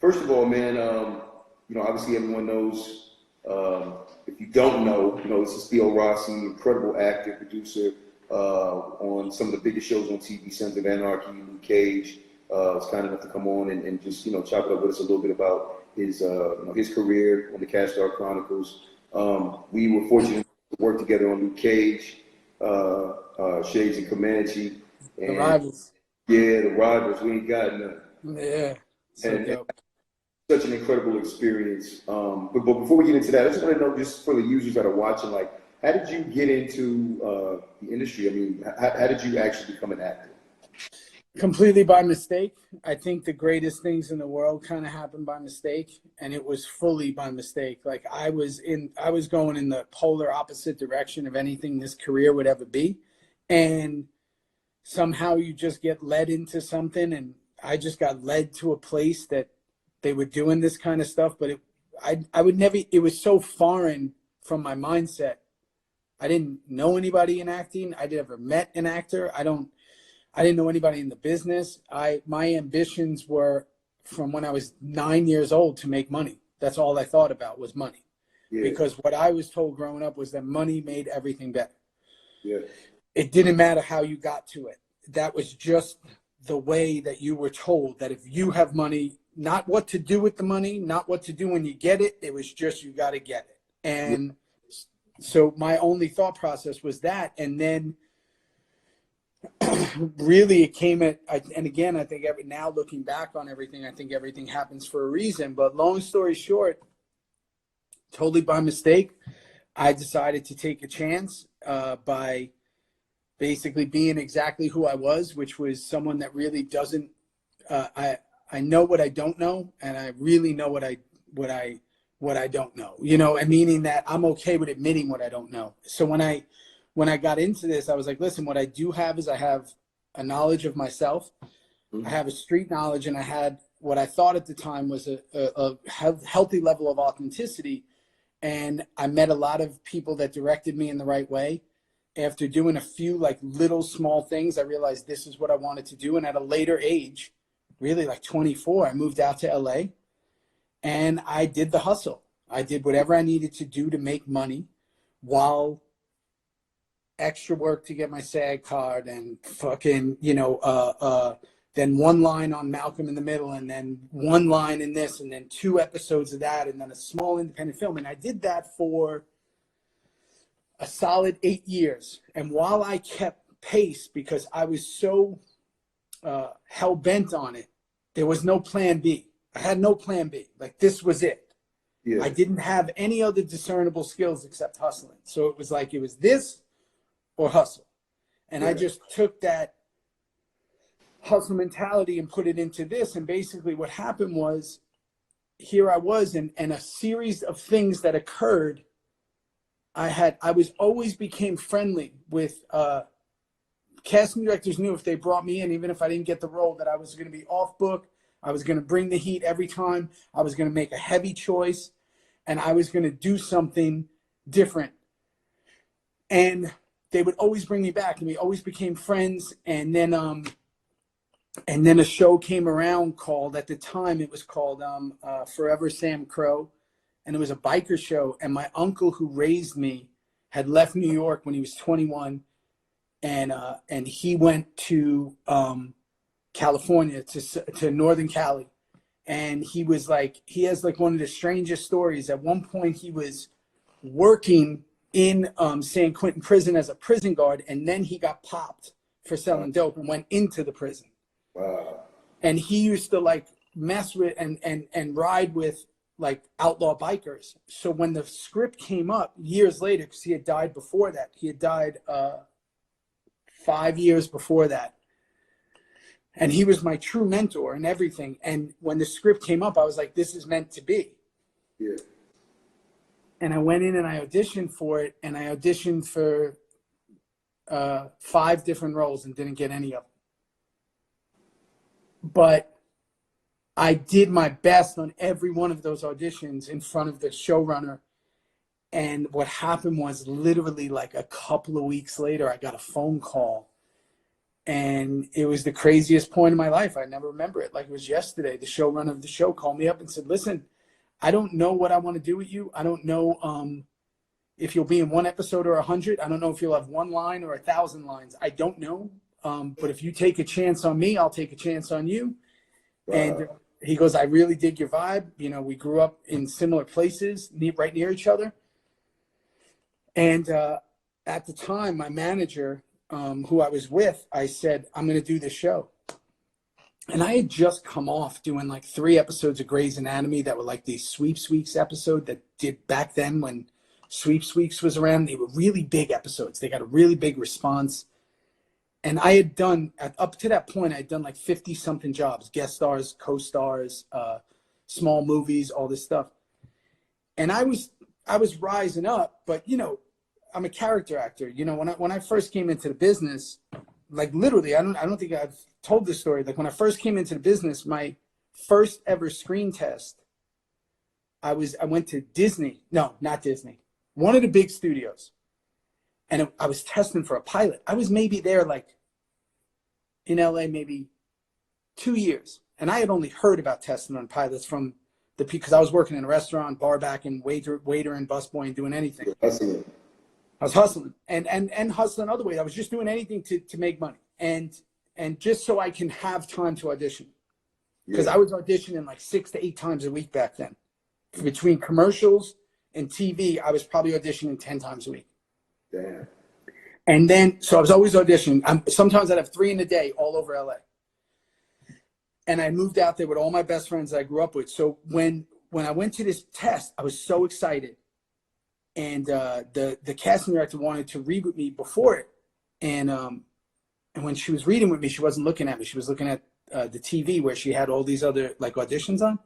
First of all, man, obviously everyone knows. If you don't know, this is Theo Rossi, incredible actor, producer on some of the biggest shows on TV, Sons of Anarchy, Luke Cage. Was kind enough to come on and just chop it up with us a little bit about his his career on the Castar Chronicles. We were fortunate to work together on Luke Cage, Shades and Comanche, and the Rivals. Yeah, the Rivals. We ain't got none. Yeah, and such an incredible experience. But before we get into that, I just want to know, just for the users that are watching, like, how did you get into the industry? I mean, how did you actually become an actor? Completely by mistake. I think the greatest things in the world kind of happened by mistake, and it was fully by mistake. Like I was going in the polar opposite direction of anything this career would ever be, and somehow you just get led into something, and I just got led to a place that they were doing this kind of stuff, but I would never. It was so foreign from my mindset. I didn't know anybody in acting. I never met an actor. I didn't know anybody in the business. My ambitions were from when I was 9 years old to make money. That's all I thought about was money. Yeah. Because what I was told growing up was that money made everything better. Yeah. It didn't matter how you got to it. That was just the way that you were told, that if you have money, not what to do with the money, not what to do when you get it. It was just, you got to get it. And so my only thought process was that. And then really it came and again, I think now looking back on everything, I think everything happens for a reason, but long story short, totally by mistake, I decided to take a chance by basically being exactly who I was, which was someone that really doesn't, I know what I don't know, and I really know what I don't know, and meaning that I'm okay with admitting what I don't know. So when I got into this, I was like, listen, what I do have is I have a knowledge of myself. I have a street knowledge, and I had what I thought at the time was a healthy level of authenticity. And I met a lot of people that directed me in the right way. After doing a few like little small things, I realized this is what I wanted to do. And at a later age, really like 24, I moved out to LA and I did the hustle. I did whatever I needed to do to make money while extra work to get my SAG card and fucking, then one line on Malcolm in the Middle, and then one line in this, and then 2 episodes of that, and then a small independent film. And I did that for a solid 8 years. And while I kept pace, because I was so hell-bent on it, there was no plan B. I had no plan B. Like, this was it. Yeah. I didn't have any other discernible skills except hustling. So it was like, it was this or hustle. And I just took that hustle mentality and put it into this. And basically what happened was, here I was, and a series of things that occurred. I always became friendly with casting directors. Knew if they brought me in, even if I didn't get the role, that I was going to be off book. I was going to bring the heat every time. I was going to make a heavy choice, and I was going to do something different. And they would always bring me back, and we always became friends. And then a show came around called, at the time it was called Forever Sam Crow, and it was a biker show. And my uncle who raised me had left New York when he was 21, and he went to California, to Northern Cali. And he has like one of the strangest stories. At one point he was working in San Quentin prison as a prison guard, and then he got popped for selling dope and went into the prison. Wow. And he used to like mess with and ride with like outlaw bikers. So when the script came up years later, because he had died before that, he had died 5 years before that. And he was my true mentor and everything. And when the script came up, I was like, this is meant to be. Yeah. And I went in and I auditioned for it. And I auditioned for 5 different roles and didn't get any of them. But I did my best on every one of those auditions in front of the showrunner. And what happened was, literally like a couple of weeks later, I got a phone call. And it was the craziest point in my life. I never remember it like it was yesterday. The showrunner of the show called me up and said, listen, I don't know what I want to do with you. I don't know if you'll be in one episode or 100. I don't know if you'll have one line or 1,000 lines. I don't know. But if you take a chance on me, I'll take a chance on you. Wow. And he goes, I really dig your vibe. You know, we grew up in similar places, right near each other. And at the time, my manager, who I was with, I said, I'm going to do this show. And I had just come off doing like 3 episodes of Grey's Anatomy that were like these Sweeps Weeks episode that did back then when Sweeps Weeks was around. They were really big episodes. They got a really big response. And I had done, up to that point, I had done like 50 something jobs, guest stars, co-stars, small movies, all this stuff. And I was rising up, but you know, I'm a character actor. You know, when I first came into the business, like literally, I don't think I've told this story. Like when I first came into the business, my first ever screen test, I went to Disney. No, not Disney. One of the big studios. And I was testing for a pilot. I was maybe there like in LA, maybe 2 years. And I had only heard about testing on pilots from because I was working in a restaurant, bar back and waiter and busboy and doing anything. Hustling. I was hustling and hustling other ways. I was just doing anything to make money and just so I can have time to audition. Because I was auditioning like 6 to 8 times a week back then. Between commercials and TV, I was probably auditioning 10 times a week. Damn. And then, so I was always auditioning. Sometimes I'd have 3 in a day all over LA. And I moved out there with all my best friends that I grew up with. So when I went to this test, I was so excited. And the casting director wanted to read with me before it. And when she was reading with me, she wasn't looking at me. She was looking at the TV where she had all these other like auditions on.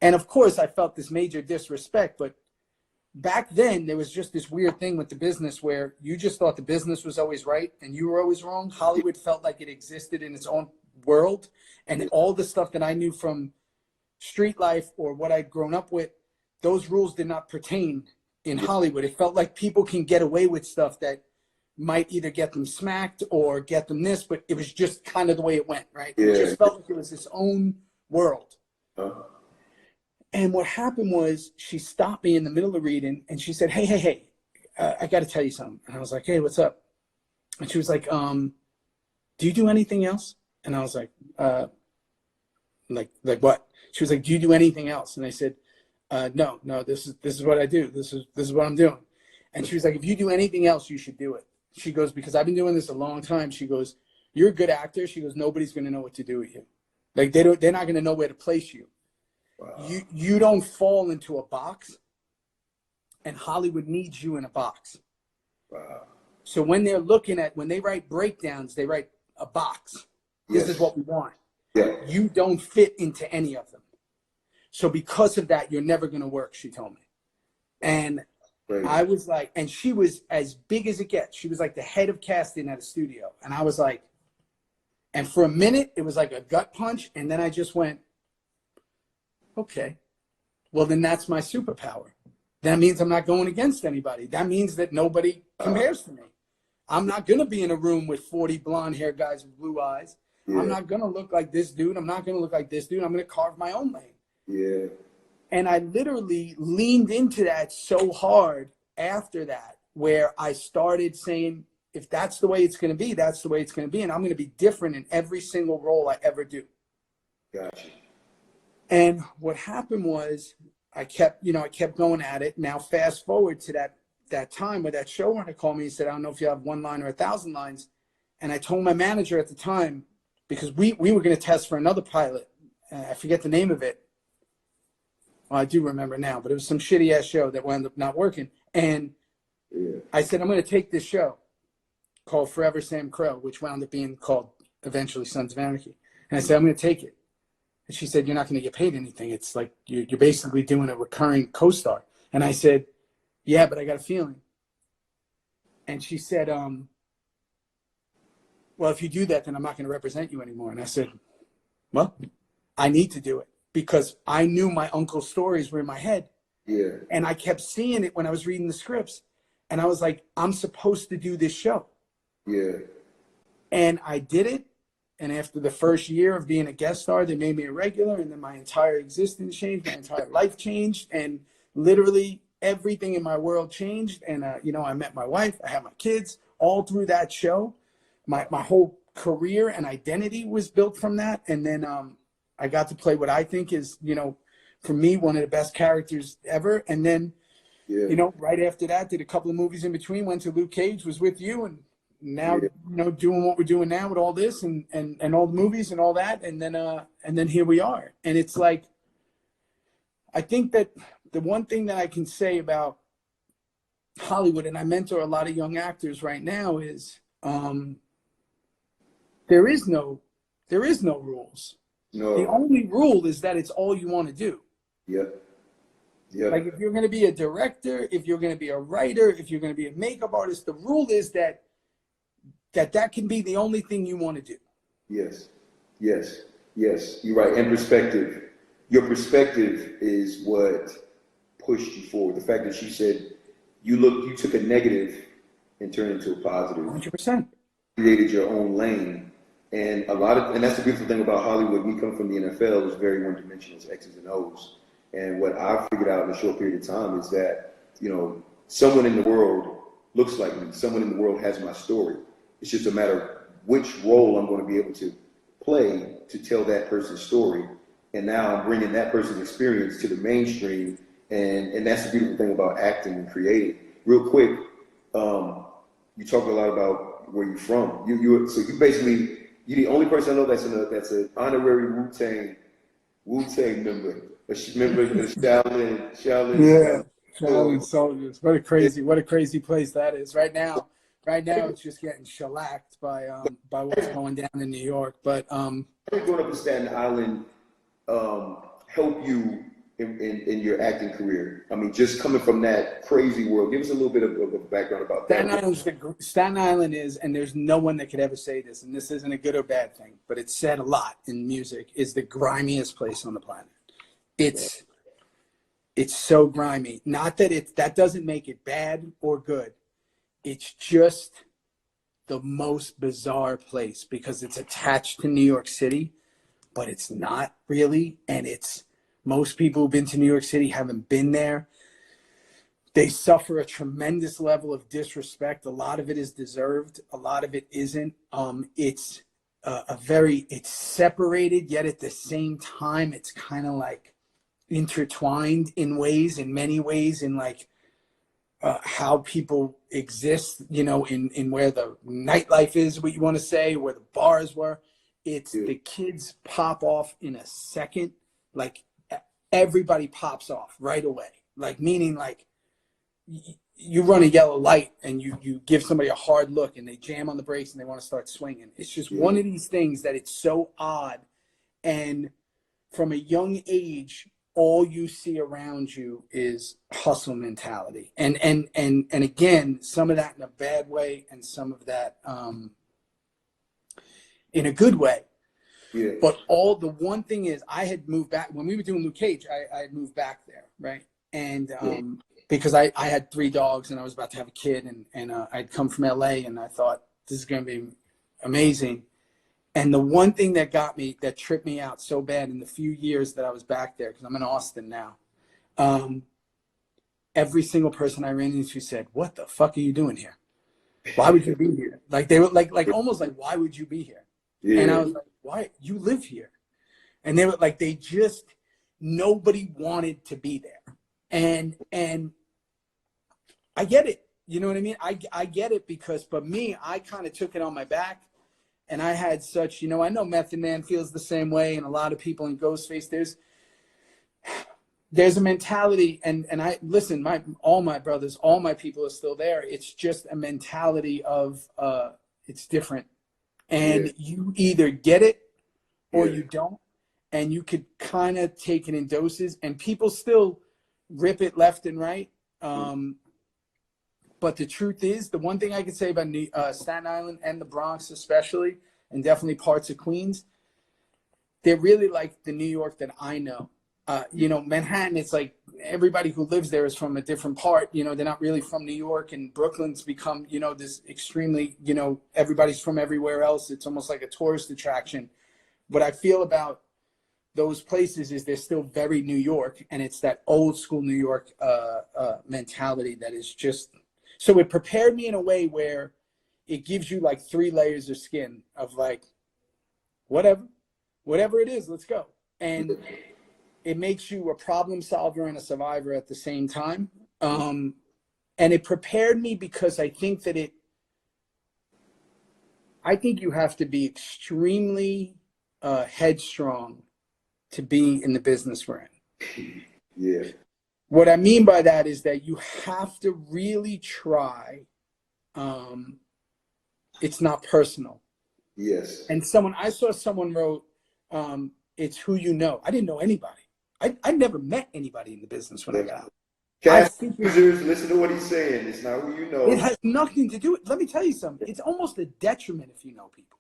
And of course, I felt this major disrespect. But back then, there was just this weird thing with the business where you just thought the business was always right and you were always wrong. Hollywood felt like it existed in its own world. And all the stuff that I knew from street life or what I'd grown up with, those rules did not pertain in Hollywood. It felt like people can get away with stuff that might either get them smacked or get them this, but it was just kind of the way it went, right? Yeah. It just felt like it was its own world. And what happened was she stopped me in the middle of reading and she said, hey, I got to tell you something. And I was like, hey, what's up? And she was like, do you do anything else? And I was like what? She was like, do you do anything else? And I said, no, this is what I do. This is what I'm doing. And she was like, if you do anything else, you should do it. She goes, because I've been doing this a long time. She goes, you're a good actor. She goes, nobody's going to know what to do with you. Like they're not going to know where to place you. Wow. You don't fall into a box, and Hollywood needs you in a box. Wow. So when they write breakdowns, they write a box. This is what we want. Yeah. You don't fit into any of them. So because of that, you're never going to work, she told me. And I was like, and she was as big as it gets. She was like the head of casting at a studio. And I was like, and for a minute, it was like a gut punch. And then I just went, okay, well, then that's my superpower. That means I'm not going against anybody. That means that nobody compares to me. I'm not going to be in a room with 40 blonde hair guys with blue eyes. Yeah. I'm not going to look like this dude. I'm not going to look like this dude. I'm going to carve my own lane. Yeah. And I literally leaned into that so hard after that, where I started saying, if that's the way it's going to be, that's the way it's going to be. And I'm going to be different in every single role I ever do. Gotcha. And what happened was I kept going at it. Now, fast forward to that time where that showrunner called me and said, I don't know if you have 1 line or 1,000 lines. And I told my manager at the time, because we were going to test for another pilot. I forget the name of it. Well, I do remember now, but it was some shitty ass show that wound up not working. And I said, I'm going to take this show called Forever Sam Crow, which wound up being called eventually Sons of Anarchy. And I said, I'm going to take it. And she said, you're not going to get paid anything. It's like you're basically doing a recurring co-star. And I said, yeah, but I got a feeling. And she said, well, if you do that, then I'm not going to represent you anymore. And I said, well, I need to do it because I knew my uncle's stories were in my head. Yeah. And I kept seeing it when I was reading the scripts. And I was like, I'm supposed to do this show. Yeah. And I did it. And after the first year of being a guest star, they made me a regular. And then my entire existence changed. My entire life changed. And literally everything in my world changed. And, you know, I met my wife. I had my kids all through that show. My whole career and identity was built from that. And then I got to play what I think is, you know, for me, one of the best characters ever. And then, you know, right after that, did a couple of movies in between, went to Luke Cage, was with you, and now, you know, doing what we're doing now with all this and all the movies and all that. And then here we are. And it's like, I think that the one thing that I can say about Hollywood, and I mentor a lot of young actors right now, is there is no rules. No. The only rule is that it's all you want to do. Yep. Yep. Like if you're going to be a director, if you're going to be a writer, if you're going to be a makeup artist, the rule is that can be the only thing you want to do. Yes. Yes. Yes. You're right. And perspective. Your perspective is what pushed you forward. The fact that she said you took a negative and turned it into a positive. 100%. Created your own lane. And that's the beautiful thing about Hollywood. We come from the NFL, it's very one-dimensional, it's X's and O's. And what I figured out in a short period of time is that, you know, someone in the world looks like me. Someone in the world has my story. It's just a matter of which role I'm going to be able to play to tell that person's story. And now I'm bringing that person's experience to the mainstream. And that's the beautiful thing about acting and creating. Real quick, you talked a lot about where you're from. So you're the only person I know that's an honorary Wu-Tang member. Remember the Shaolin Shaolin soldiers. What a crazy place that is. Right now it's just getting shellacked by what's going down in New York. But growing up in Staten Island help you in your acting career? I mean, just coming from that crazy world, give us a little bit of background about that. Staten Island is, and there's no one that could ever say this, and this isn't a good or bad thing, but it's said a lot in music, is the grimiest place on the planet. It's so grimy. Not that that doesn't make it bad or good. It's just the most bizarre place because it's attached to New York City, but it's not really. And most people who've been to New York City haven't been there. They suffer a tremendous level of disrespect. A lot of it is deserved. A lot of it isn't. It's it's separated, yet at the same time, it's kind of like intertwined in many ways, in like how people exist, you know, in where the nightlife is, what you want to say, where the bars were. The kids pop off in a second. Like everybody pops off right away. Like meaning like you run a yellow light and you give somebody a hard look and they jam on the brakes and they want to start swinging. It's just one of these things that it's so odd. And from a young age, all you see around you is hustle mentality. And again, some of that in a bad way and some of that in a good way. Yeah. But the one thing is, I had moved back when we were doing Luke Cage. I had moved back there, right? And because I had 3 dogs and I was about to have a kid, and I'd come from LA and I thought this is going to be amazing. And the one thing that tripped me out so bad in the few years that I was back there, because I'm in Austin now, every single person I ran into said, "What the fuck are you doing here? Why would you be here?" Like they were like almost like, "Why would you be here?" Yeah. And I was like, "Why? You live here." And they were like, nobody wanted to be there. And I get it. You know what I mean? I get it because, but me, I kind of took it on my back. And I had such, you know, I know Method Man feels the same way, and a lot of people in Ghostface. There's a mentality, and I listen. All my brothers, all my people are still there. It's just a mentality of it's different, and you either get it or you don't, and you could kind of take it in doses. And people still rip it left and right. But the truth is, the one thing I could say about Staten Island and the Bronx especially, and definitely parts of Queens, they're really like the New York that I know. You know, Manhattan, it's like everybody who lives there is from a different part. You know, they're not really from New York, and Brooklyn's become, you know, this extremely, you know, everybody's from everywhere else. It's almost like a tourist attraction. What I feel about those places is they're still very New York, and it's that old school New York mentality that is just, so it prepared me in a way where it gives you like 3 layers of skin of like, whatever it is, let's go. And it makes you a problem solver and a survivor at the same time. And it prepared me because I think you have to be extremely headstrong to be in the business we're in. Yeah. What I mean by that is that you have to really try. It's not personal. Yes. And I saw someone wrote, it's who you know. I didn't know anybody. I never met anybody in the business when I got out. Cast users, listen to what he's saying. It's not who you know. It has nothing to do with, let me tell you something. It's almost a detriment if you know people.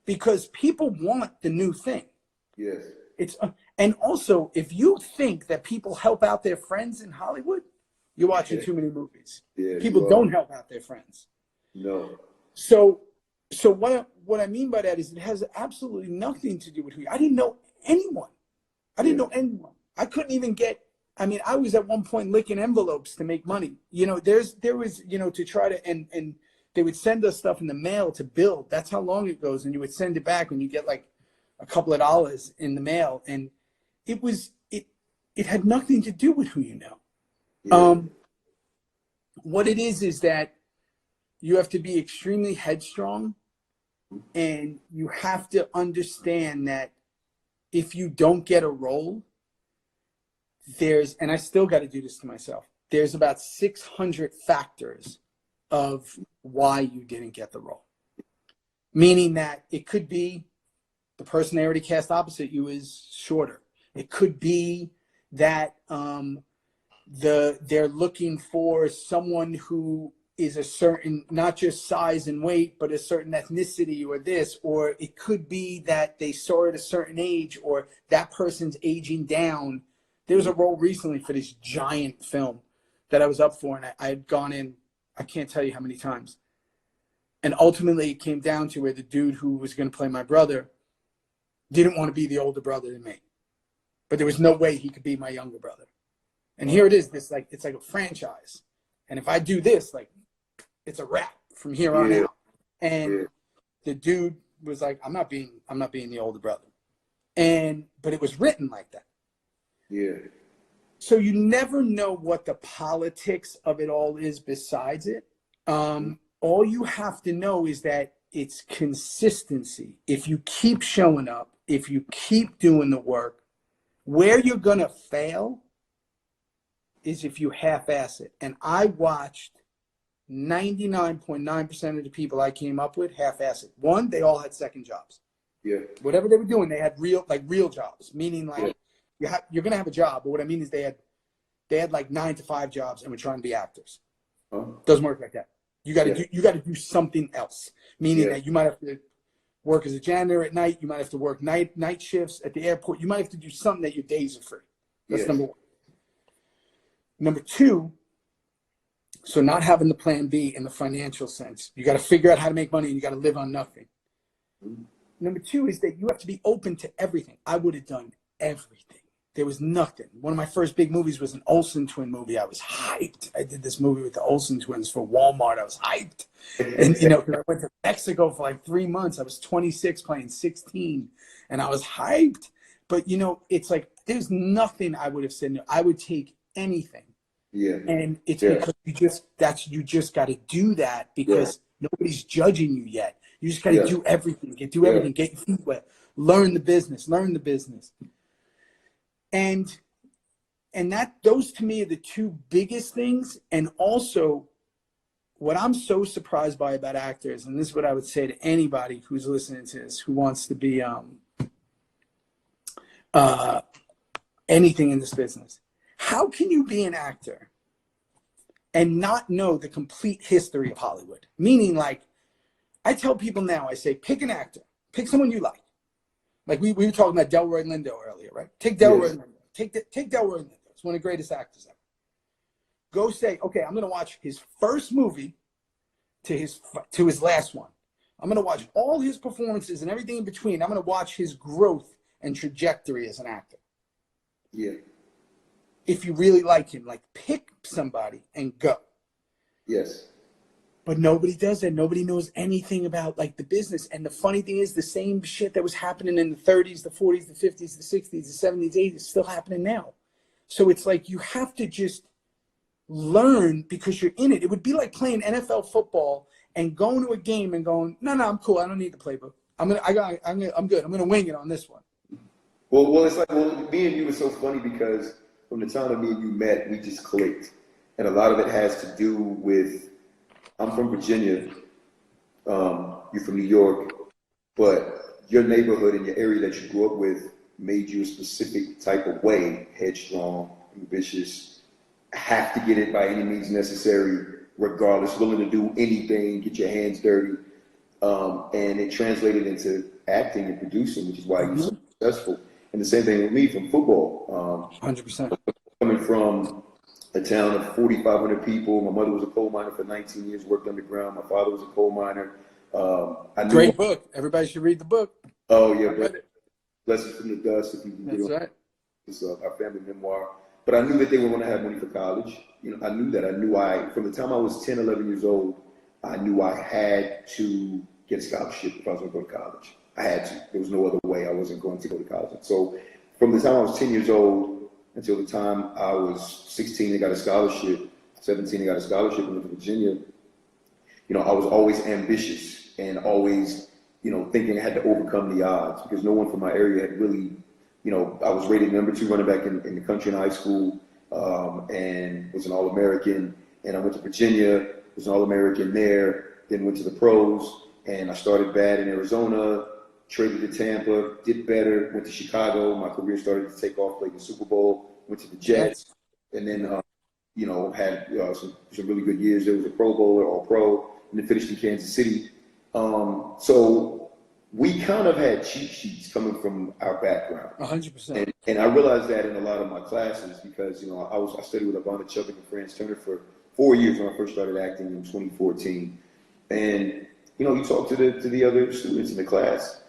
Because people want the new thing. Yes. And also, if you think that people help out their friends in Hollywood, you're watching too many movies. Yeah, people don't help out their friends. No. So what I mean by that is it has absolutely nothing to do with who you. I didn't know anyone. I couldn't even get, I mean, I was at one point licking envelopes to make money. You know, there was, you know, to try to, and they would send us stuff in the mail to build. That's how long it goes. And you would send it back when you get like a couple of dollars in the mail. And it had nothing to do with who you know. Yeah. What it is that you have to be extremely headstrong, and you have to understand that if you don't get a role, and I still got to do this to myself, there's about 600 factors of why you didn't get the role. Meaning that it could be the person they already cast opposite you is shorter. It could be that they're looking for someone who is a certain, not just size and weight, but a certain ethnicity or this, or it could be that they saw at a certain age, or that person's aging down. There was a role recently for this giant film that I was up for, and I had gone in, I can't tell you how many times. And ultimately it came down to where the dude who was going to play my brother didn't want to be the older brother than me. But there was no way he could be my younger brother. And here it is, it's like a franchise. And if I do this, like, it's a wrap from here on out. And the dude was like, I'm not being the older brother. But it was written like that. Yeah. So you never know what the politics of it all is besides it. All you have to know is that it's consistency. If you keep showing up, if you keep doing the work, where you're going to fail is if you half-ass it. And I watched 99.9% of the people I came up with half-ass it. One, they all had second jobs. Yeah. Whatever they were doing, they had real jobs, meaning like you're going to have a job. But what I mean is they had like 9 to 5 jobs and were trying to be actors. Doesn't work like that. You got to do something else, meaning that you might have to work as a janitor at night. You might have to work night shifts at the airport. You might have to do something that your days are free. That's number one. Number two, so not having the plan B in the financial sense. You got to figure out how to make money, and you got to live on nothing. Number two is that you have to be open to everything. I would have done everything. There was nothing. One of my first big movies was an Olsen twin movie. I was hyped. I did this movie with the Olsen twins for Walmart. I was hyped. And, you know, I went to Mexico for like 3 months. I was 26 playing 16, and I was hyped. But, you know, it's like there's nothing I would have said no. I would take anything. Yeah. And it's because you just got to do that because nobody's judging you yet. You just got to do everything. Get your feet wet. Learn the business. And that, those to me are the two biggest things. And also what I'm so surprised by about actors, and this is what I would say to anybody who's listening to this, who wants to be anything in this business. How can you be an actor and not know the complete history of Hollywood? Meaning, like, I tell people now, I say, pick an actor, pick someone you like. Like we were talking about Delroy Lindo earlier, right? Take Delroy Lindo. Take Delroy Lindo. He's one of the greatest actors ever. Go say, okay, I'm going to watch his first movie to his last one. I'm going to watch all his performances and everything in between. I'm going to watch his growth and trajectory as an actor. Yeah. If you really like him, like pick somebody and go. Yes. But nobody does that. Nobody knows anything about like the business. And the funny thing is the same shit that was happening in the 30s, the 40s, the 50s, the 60s, the 70s, 80s is still happening now. So it's like you have to just learn because you're in it. It would be like playing NFL football and going to a game and going, no, I'm cool. I don't need the playbook. I'm good. I'm gonna wing it on this one. Well, it's like, me and you were so funny because from the time that me and you met, we just clicked, and a lot of it has to do with, I'm from Virginia, you're from New York, but your neighborhood and your area that you grew up with made you a specific type of way, headstrong, ambitious, have to get it by any means necessary, regardless, willing to do anything, get your hands dirty. And it translated into acting and producing, which is why you're so successful. And the same thing with me from football. 100%. Coming from a town of 4,500 people, my mother was a coal miner for 19 years, worked underground. My father was a coal miner. Great book. Everybody should read the book. Oh, yeah. Blessings from the Dust. If you can That's right. It's our family memoir. But I knew that they were going to have money for college. You know, I knew that. From the time I was 10, 11 years old, I knew I had to get a scholarship if I was going to go to college. I had to. There was no other way I wasn't going to go to college. So from the time I was 10 years old until the time I was 16, I got a scholarship. 17, I got a scholarship and went to Virginia. You know, I was always ambitious and always, thinking I had to overcome the odds because no one from my area had really, I was rated number 2 running back in the country in high school, and was an All-American. And I went to Virginia, was an All-American there, then went to the pros, and I started bad in Arizona, traded to Tampa, did better, went to Chicago. My career started to take off, played the Super Bowl, went to the Jets, and then, had some really good years. There was a Pro Bowler, All-Pro, and then finished in Kansas City. So we kind of had cheat sheets coming from our background. 100%. And I realized that in a lot of my classes because, I studied with Ivana Chubbing and Franz Turner for 4 years when I first started acting in 2014. And, you talk to the other students in the class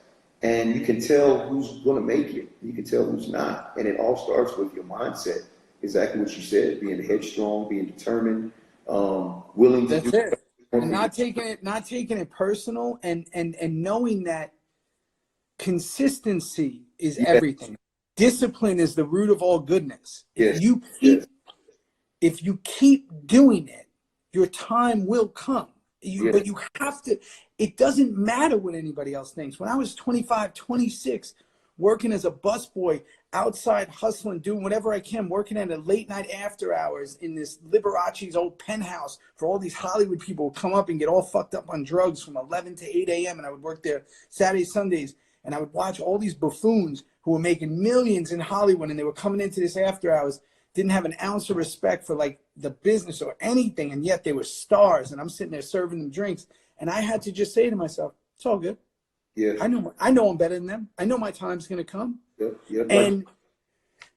and you can tell who's going to make it. You can tell who's not. And it all starts with your mindset. Exactly what you said, being headstrong, being determined, willing to do it. And not taking it personal and knowing that consistency is everything. Discipline is the root of all goodness. If you keep doing it, your time will come. But you have to, it doesn't matter what anybody else thinks. When I was 25, 26, working as a busboy, outside hustling, doing whatever I can, working at a late night after hours in this Liberace's old penthouse for all these Hollywood people who come up and get all fucked up on drugs from 11 to 8 a.m. And I would work there Saturdays, Sundays, and I would watch all these buffoons who were making millions in Hollywood and they were coming into this after hours, didn't have an ounce of respect for like the business or anything, and yet they were stars, and I'm sitting there serving them drinks, and I had to just say to myself, it's all good. Yeah. I know I'm better than them. I know my time's gonna come. Yep. And like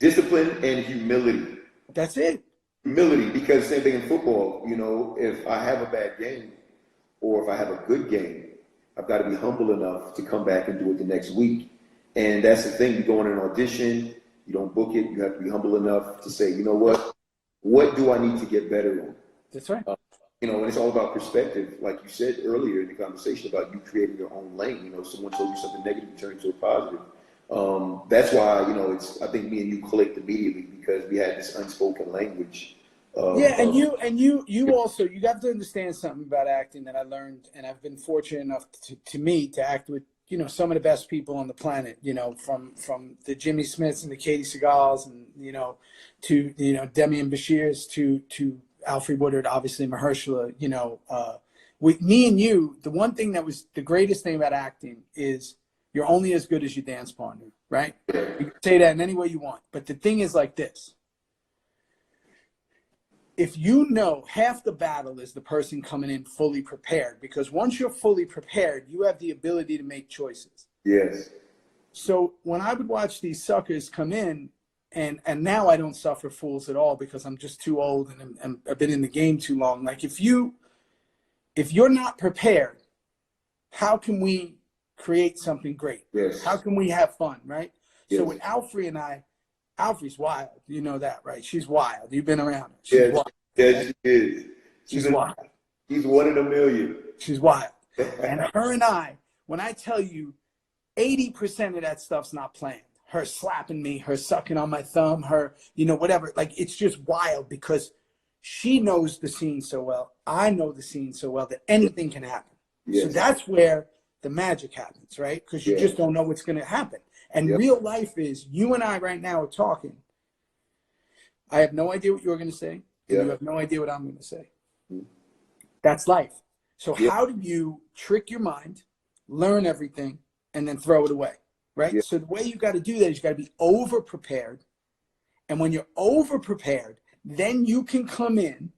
discipline and humility. That's it. Humility, because same thing in football, if I have a bad game or if I have a good game, I've got to be humble enough to come back and do it the next week. And that's the thing, you go in an audition, you don't book it, you have to be humble enough to say, you know what do I need to get better on? That's right. And it's all about perspective. Like you said earlier in the conversation about you creating your own lane. Someone told you something negative, you turn it into a positive. That's why, I think me and you clicked immediately because we had this unspoken language. And you also, you got to understand something about acting that I learned, and I've been fortunate enough to act with, some of the best people on the planet, from the Jimmy Smiths and the Katie Segals and, to, Demian Bashirs to Alfred Woodard, obviously Mahershala, with me and you, the one thing that was the greatest thing about acting is you're only as good as your dance partner, right? You can say that in any way you want. But the thing is like this. If half the battle is the person coming in fully prepared, because once you're fully prepared, you have the ability to make choices. Yes. So when I would watch these suckers come in and now I don't suffer fools at all because I'm just too old and I've been in the game too long. Like if you're not prepared, how can we create something great? Yes. How can we have fun, right? Yes. So with Alfie and I, Alfie's wild. You know that, right? She's wild. You've been around her. She's wild. Yeah, right? she is. She's wild. She's one in a million. She's wild. And her and I, when I tell you 80% of that stuff's not planned. Her slapping me, her sucking on my thumb, her, whatever. Like, it's just wild because she knows the scene so well. I know the scene so well that anything can happen. Yes. So that's where the magic happens, right? Because you just don't know what's going to happen. And real life is, you and I right now are talking. I have no idea what you're going to say. And you have no idea what I'm going to say. That's life. So how do you trick your mind, learn everything, and then throw it away, right? Yeah. So the way you got to do that is you got to be over prepared. And when you're over prepared, then you can come in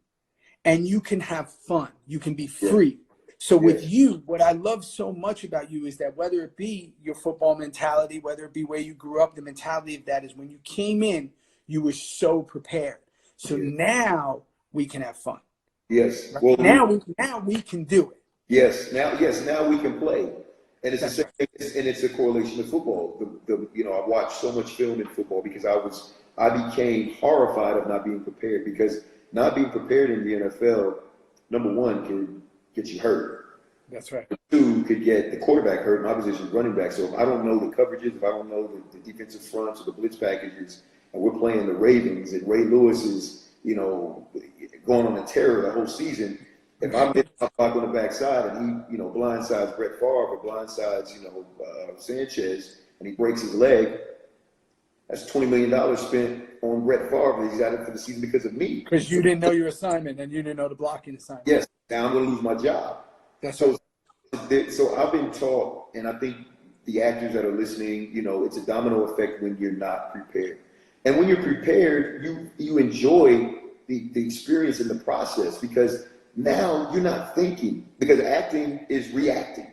and you can have fun. You can be free. So with you, what I love so much about you is that whether it be your football mentality, whether it be where you grew up, the mentality of that is when you came in, you were so prepared. So now we can have fun. Yes. Right? Well, now we can do it. Yes. Now we can play. And it's the same, and it's a correlation to football. I watched so much film in football because I became horrified of not being prepared, because not being prepared in the NFL, number one, could get you hurt. That's right. Two, could get the quarterback hurt. My position is running back. So if I don't know the coverages, if I don't know the defensive fronts or the blitz packages, and we're playing the Ravens and Ray Lewis is, going on a terror the whole season, if I miss my block on the backside and he, blindsides Brett Favre or blindsides, Sanchez, and he breaks his leg, that's $20 million spent on Brett Favre that he's out for the season because of me. Because you didn't know your assignment and you didn't know the blocking assignment. Yes, now I'm going to lose my job. So I've been taught, and I think the actors that are listening, it's a domino effect when you're not prepared. And when you're prepared, you enjoy the experience and the process, because now you're not thinking, because acting is reacting,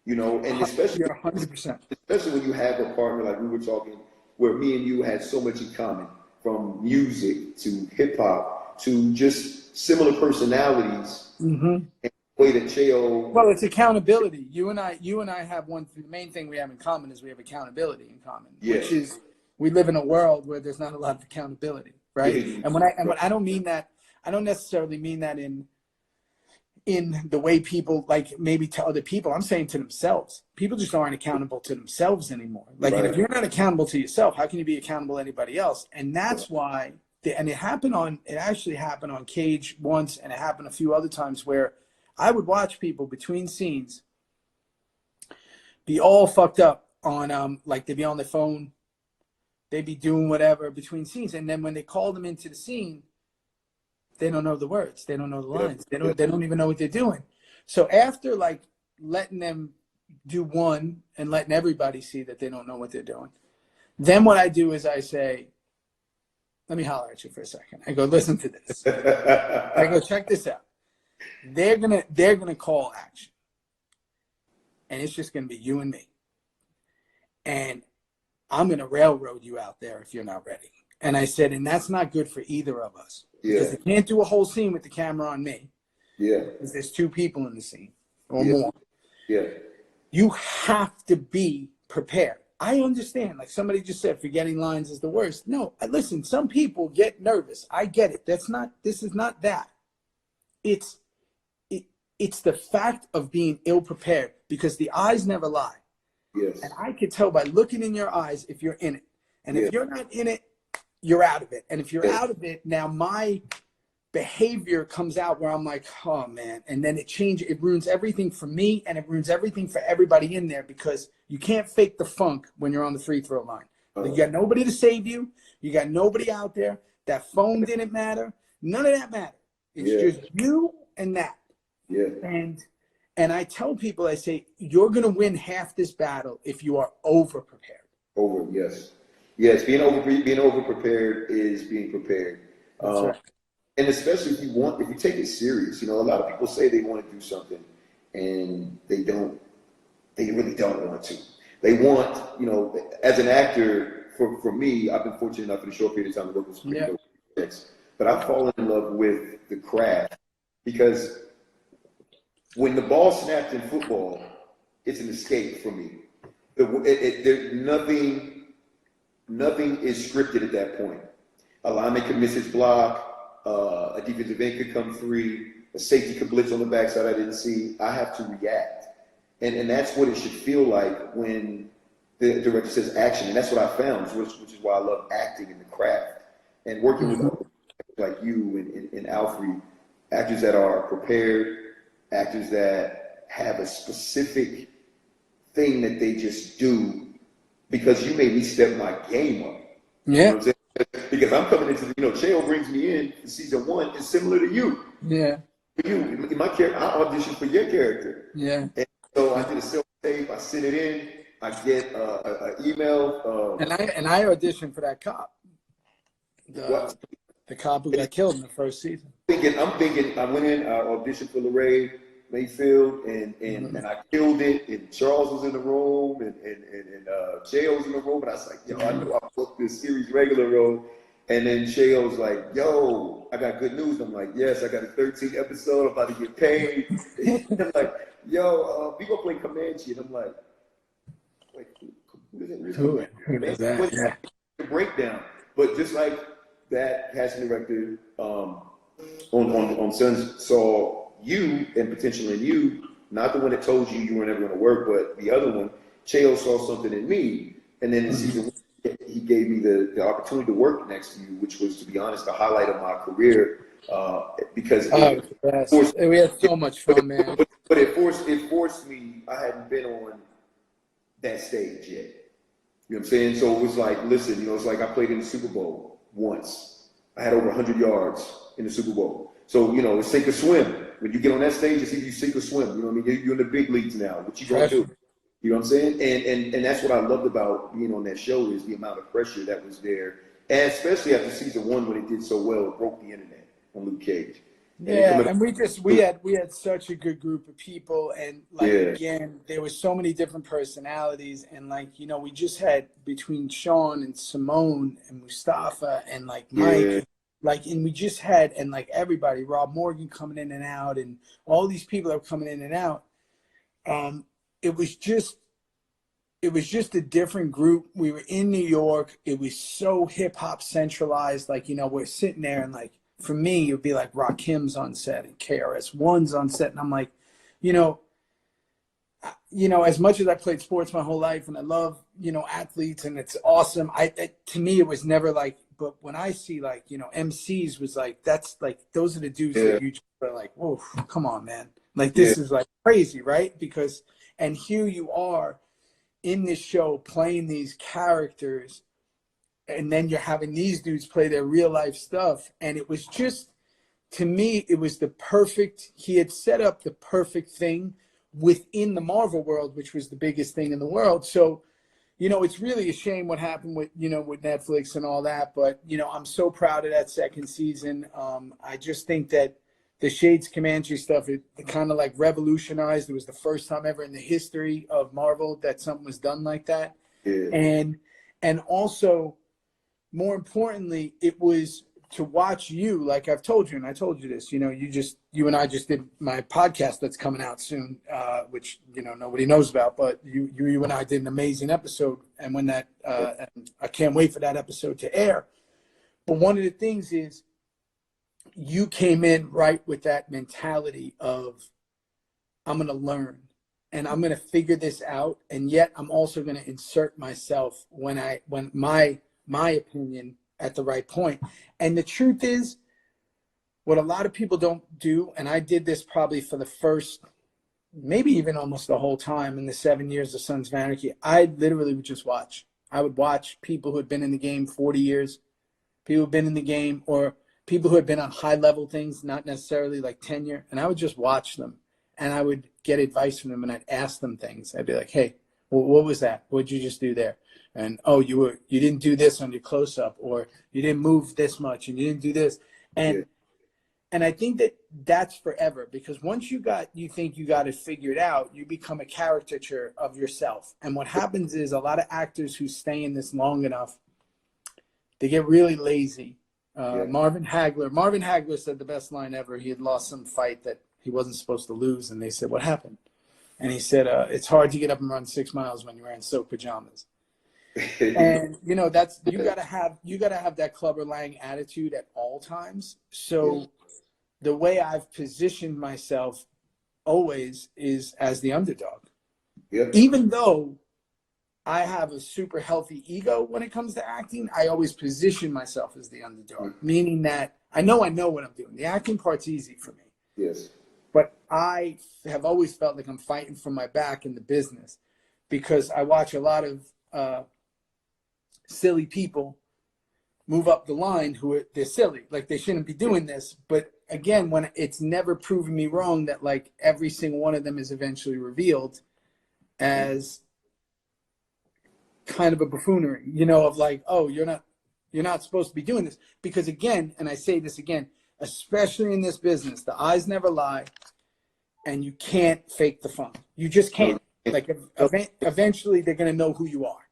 and especially, you're 100%. Especially when you have a partner like we were talking, where me and you had so much in common, from music to hip hop to just similar personalities. Mm-hmm. And the way that Cheo. Well, it's accountability. You and I have the main thing we have in common is we have accountability in common, which is we live in a world where there's not a lot of accountability, right? And when I don't mean that, I don't necessarily mean that in the way people like maybe to other people. I'm saying to themselves. People just aren't accountable to themselves anymore. Like, and if you're not accountable to yourself, how can you be accountable to anybody else? And that's why, it actually happened on Cage once, and it happened a few other times where I would watch people between scenes be all fucked up on, like they'd be on their phone, they'd be doing whatever between scenes. And then when they call them into the scene, they don't know the words. They don't know the lines. They don't even know what they're doing. So after like letting them do one and letting everybody see that they don't know what they're doing, then what I do is I say, let me holler at you for a second. I go, listen to this. I go, check this out. They're gonna call action. And it's just gonna be you and me. And I'm gonna railroad you out there if you're not ready. And I said, and that's not good for either of us. Because they can't do a whole scene with the camera on me. Yeah. Because there's two people in the scene or more. Yeah. You have to be prepared. I understand. Like somebody just said, forgetting lines is the worst. No, listen, some people get nervous. I get it. This is not that. It's the fact of being ill prepared, because the eyes never lie. Yes. And I could tell by looking in your eyes if you're in it. And if you're not in it, you're out of it. And if you're out of it, now my behavior comes out where I'm like, oh man. And then it ruins everything for me, and it ruins everything for everybody in there, because you can't fake the funk when you're on the free throw line. You got nobody to save you. You got nobody out there. That phone didn't matter. None of that mattered. It's just you and that. Yeah. And I tell people, I say, you're going to win half this battle if you are over prepared. Yes, being over prepared is being prepared. Right. And especially if you take it serious. A lot of people say they want to do something and they really don't want to. They want, as an actor, for me, I've been fortunate enough in a short period of time to work with some pretty dope projects, but I've fallen in love with the craft because when the ball snapped in football, it's an escape for me. There's nothing is scripted at that point. A lineman can miss his block, a defensive end could come free, a safety could blitz on the backside I didn't see. I have to react. And that's what it should feel like when the director says action. And that's what I found, which is why I love acting in the craft. And working with like you and Alfred, actors that are prepared, actors that have a specific thing that they just do because you made me step my game up. Yeah. You know what I'm saying? Because I'm coming into, Cheo brings me in for season 1. It's similar to you. Yeah. For you, my character, I auditioned for your character. Yeah. And so I did a self-tape, I send it in, I get an email. And I auditioned for that cop. The cop who got killed in the first season. I'm thinking, I went in, I auditioned for Lorraine Mayfield, and I killed it. And Charles was in the room, and Cheo was in the room, and I was like, yo, I knew I booked this series regular role. And then Cheo was like, yo, I got good news. I'm like, yes, I got a 13th episode, I'm about to get paid. And I'm like, yo, we gonna play Comanche. And I'm like, who does that? Yeah. The breakdown. But just like that casting director on Sons saw you and potential in you, not the one that told you you were never going to work, but the other one, Cheo saw something in me. And then in season 1, he gave me the opportunity to work next to you, which was, to be honest, the highlight of my career. Because we had so much fun, man. But it forced me. I hadn't been on that stage yet. You know what I'm saying? So it was like, listen, it's like I played in the Super Bowl once. I had over 100 yards in the Super Bowl. So, it's sink or swim. When you get on that stage, it's either you sink or swim. You know what I mean? You're in the big leagues now. What you gonna do? You know what I'm saying? And that's what I loved about being on that show is the amount of pressure that was there. And especially after season 1 when it did so well, it broke the internet on Luke Cage. And we had such a good group of people, and again, there was so many different personalities, and we just had between Sean and Simone and Mustafa and Mike, and we just had everybody, Rob Morgan coming in and out, and all these people that were coming in and out. It was just a different group. We were in New York. It was so hip hop centralized. We're sitting there and for me, it would be like Rakim's on set and KRS-One's on set. And I'm like, as much as I played sports my whole life and I love, athletes and it's awesome. To me, it was never but when I see MCs was that's those are the dudes that you just are like, whoa, come on, man. This is crazy, right? And here you are in this show playing these characters, and then you're having these dudes play their real life stuff. And it was just, to me, it was he had set up the perfect thing within the Marvel world, which was the biggest thing in the world. So, it's really a shame what happened with Netflix and all that. But, I'm so proud of that second season. I just think that the Shades Comanche stuff, it kind of revolutionized. It was the first time ever in the history of Marvel that something was done like that. Yeah. And also, more importantly, it was to watch you, like I've told you, and I told you this, you and I just did my podcast that's coming out soon, which, nobody knows about, but you and I did an amazing episode. And when and I can't wait for that episode to air. But one of the things is, you came in right with that mentality of, I'm going to learn and I'm going to figure this out. And yet I'm also going to insert myself when my opinion at the right point. And the truth is, what a lot of people don't do, and I did this probably for the first, maybe even almost the whole time in the 7 years of Sons of Anarchy, I literally would just watch. I would watch people who had been in the game 40 years, people who had been in the game, or people who had been on high-level things, not necessarily tenure, and I would just watch them, and I would get advice from them, and I'd ask them things. I'd be like, hey, what was that? What'd you just do there? And, oh, you didn't do this on your close-up, or you didn't move this much, and you didn't do this. And I think that's forever, because once you think you got it figured out, you become a caricature of yourself. And what happens is a lot of actors who stay in this long enough, They get really lazy. Yeah. Marvin Hagler said the best line ever. He had lost some fight that he wasn't supposed to lose, and they said, "What happened?" And he said, "It's hard to get up and run 6 miles when you're wearing silk pajamas." And that's you gotta have that Clubber Lang attitude at all times. So the way I've positioned myself always is as the underdog. Yeah. Even though I have a super healthy ego when it comes to acting, I always position myself as the underdog, meaning that I know what I'm doing. The acting part's easy for me. Yes. But I have always felt like I'm fighting for my back in the business because I watch a lot of silly people move up the line they're silly. Like they shouldn't be doing this. But again, when it's never proven me wrong that like every single one of them is eventually revealed as kind of a buffoonery, of like, oh, you're not supposed to be doing this. Because again, and I say this again, especially in this business, the eyes never lie and you can't fake the fun. You just can't. Like eventually they're going to know who you are.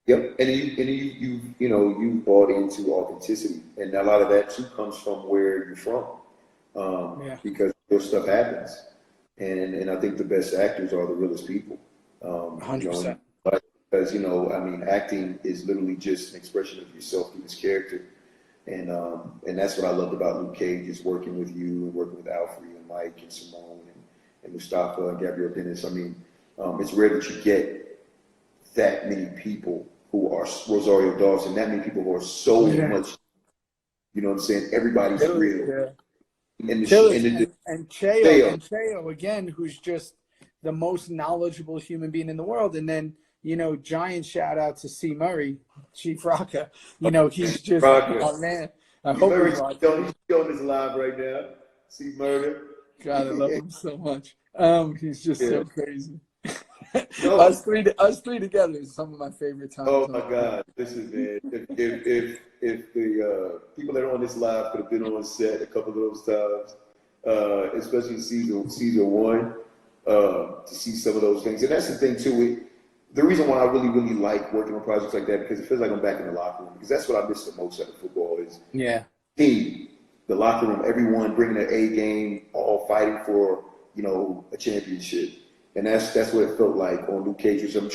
Yep, and you bought into authenticity, and a lot of that too comes from where you're from, because your stuff happens, and I think the best actors are the realest people. 100%. Because acting is literally just an expression of yourself through this character, and that's what I loved about Luke Cage is working with you and working with Alfred and Mike and Simone and Mustafa and Gabrielle Dennis. It's rare that you get that many people who are Rosario Dawson, that many people who are so much, you know what I'm saying? Everybody's real. Yeah. And Cheo again, who's just the most knowledgeable human being in the world. And then, giant shout out to C. Murray, Chief Rocka. He's just, oh man, I hope he's on this live right now. C. Murray. God, I love him so much. He's just so crazy. Us three together is some of my favorite times. Oh my God, listen, man. If the people that are on this live could have been on set a couple of those times, especially season one, to see some of those things, and that's the thing too. The reason why I really, really like working on projects like that because it feels like I'm back in the locker room. Because that's what I miss the most out of football is team, the locker room, everyone bringing their A game, all fighting for a championship. And that's what it felt like on Luke Cage and